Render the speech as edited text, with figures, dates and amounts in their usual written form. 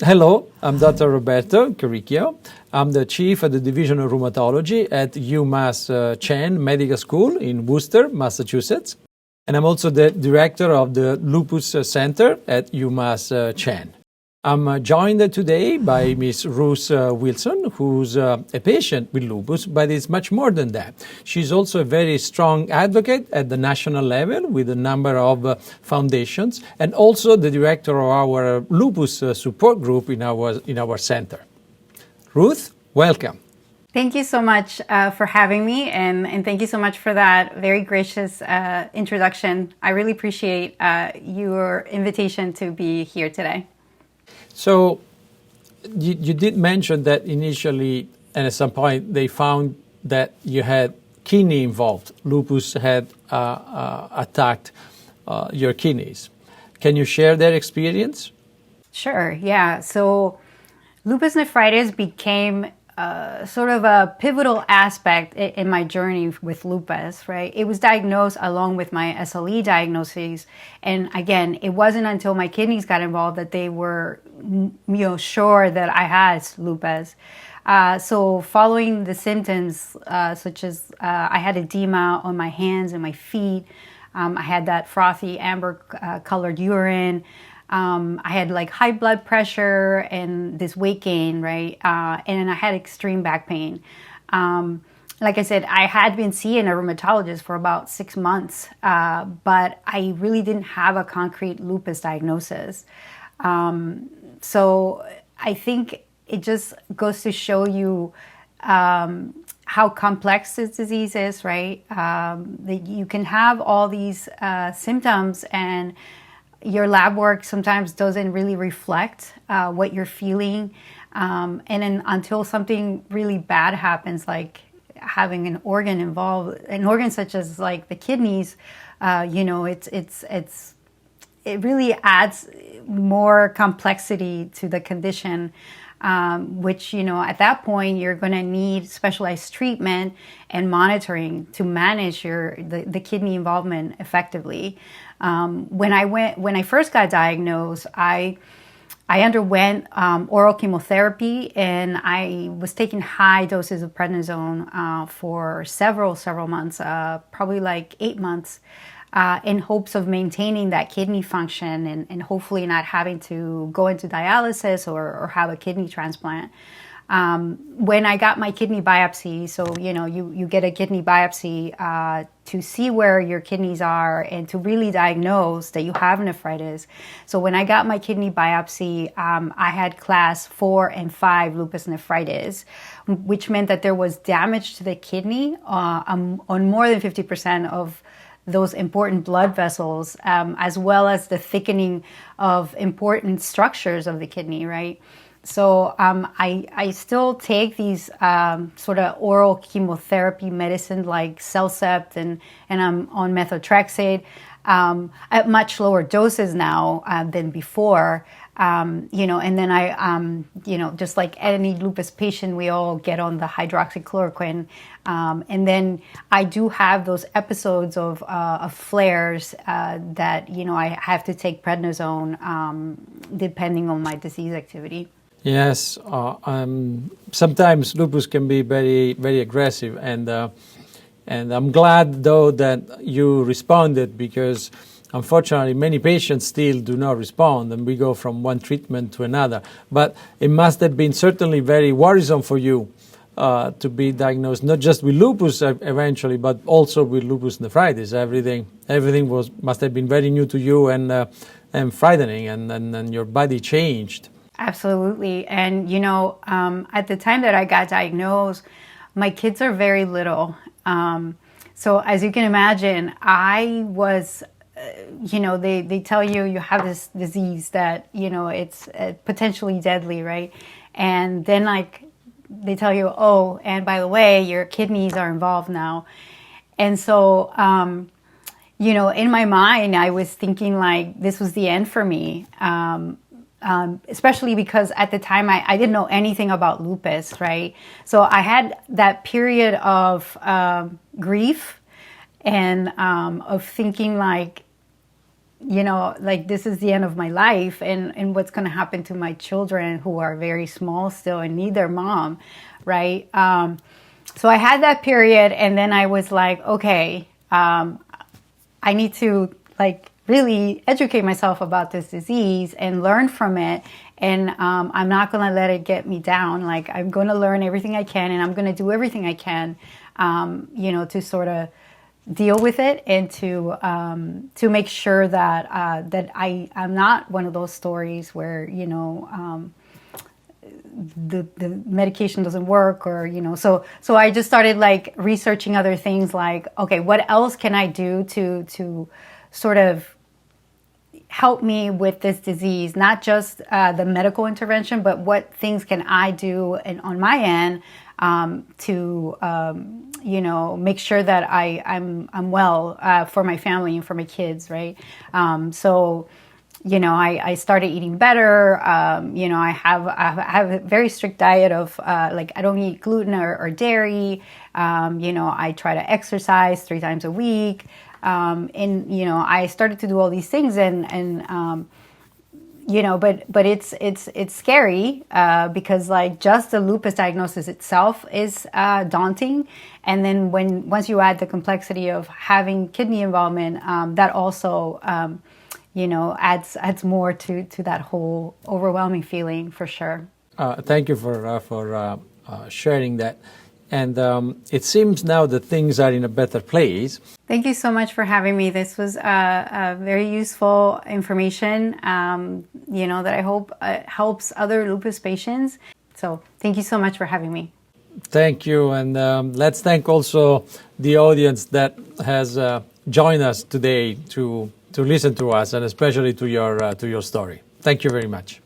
Hello, I'm Dr. Roberto Carricchio. I'm the chief of the Division of Rheumatology at UMass Chan Medical School in Worcester, Massachusetts. And I'm also the director of the Lupus Center at UMass Chan. I'm joined today by Miss Ruth Wilson, who's a patient with lupus, but it's much more than that. She's also a very strong advocate at the national level with a number of foundations, and also the director of our lupus support group in our center. Ruth, welcome. Thank you so much for having me, and thank you so much for that very gracious introduction. I really appreciate your invitation to be here today. So you did mention that initially, and at some point, they found that you had kidney involved. Lupus had attacked your kidneys. Can you share that experience? Sure, yeah. So lupus nephritis became sort of a pivotal aspect in my journey with lupus, right? It was diagnosed along with my SLE diagnoses. And again, it wasn't until my kidneys got involved that they were, sure that I had lupus. So following the symptoms, such as I had edema on my hands and my feet, I had that frothy amber colored urine, I had like high blood pressure and this weight gain, right? And I had extreme back pain. Like I said, I had been seeing a rheumatologist for about 6 months, but I really didn't have a concrete lupus diagnosis. So I think it just goes to show you how complex this disease is, right? That you can have all these symptoms and your lab work sometimes doesn't really reflect what you're feeling. And then until something really bad happens, like having an organ involved, an organ such as like the kidneys, it really adds more complexity to the condition, which, at that point, you're going to need specialized treatment and monitoring to manage the kidney involvement effectively. When I first got diagnosed, I underwent oral chemotherapy, and I was taking high doses of prednisone for several months, probably like 8 months, in hopes of maintaining that kidney function and hopefully not having to go into dialysis or have a kidney transplant. When I got my kidney biopsy, so, you get a kidney biopsy to see where your kidneys are and to really diagnose that you have nephritis. So when I got my kidney biopsy, I had class 4 and 5 lupus nephritis, which meant that there was damage to the kidney on more than 50% of those important blood vessels, as well as the thickening of important structures of the kidney, right? So I still take these sort of oral chemotherapy medicine like Cellcept, and I'm on methotrexate at much lower doses now than before. And then I, just like any lupus patient, we all get on the hydroxychloroquine. And then I do have those episodes of flares that, I have to take prednisone depending on my disease activity. Yes, sometimes lupus can be very, very aggressive, and I'm glad though that you responded, because unfortunately many patients still do not respond, and we go from one treatment to another. But it must have been certainly very worrisome for you to be diagnosed not just with lupus eventually, but also with lupus nephritis. Everything must have been very new to you and frightening, and your body changed. Absolutely. And, at the time that I got diagnosed, my kids are very little. So as you can imagine, I was, they tell you have this disease that, it's potentially deadly, right? And then they tell you, oh, and by the way, your kidneys are involved now. And so, in my mind, I was thinking like this was the end for me. Especially because at the time I didn't know anything about lupus, right? So I had that period of grief and of thinking like, like this is the end of my life, and what's going to happen to my children who are very small still and need their mom, right? So I had that period, and then I was like, okay, I need to like really educate myself about this disease and learn from it. And I'm not going to let it get me down. Like, I'm going to learn everything I can, and I'm going to do everything I can, to sort of deal with it, and to make sure that that I'm not one of those stories where the medication doesn't work, or so I just started like researching other things, like, okay, what else can I do to sort of help me with this disease, not just the medical intervention, but what things can I do on my end to make sure that I'm well for my family and for my kids, right? I started eating better. I have a very strict diet of like, I don't eat gluten or dairy. I try to exercise 3 times a week. I started to do all these things, but it's scary because like just the lupus diagnosis itself is daunting, and then once you add the complexity of having kidney involvement, that also adds more to that whole overwhelming feeling, for sure. Thank you for sharing that. And it seems now that things are in a better place. Thank you so much for having me. This was very useful information, that I hope helps other lupus patients. So thank you so much for having me. Thank you. And let's thank also the audience that has joined us today to listen to us, and especially to your story. Thank you very much.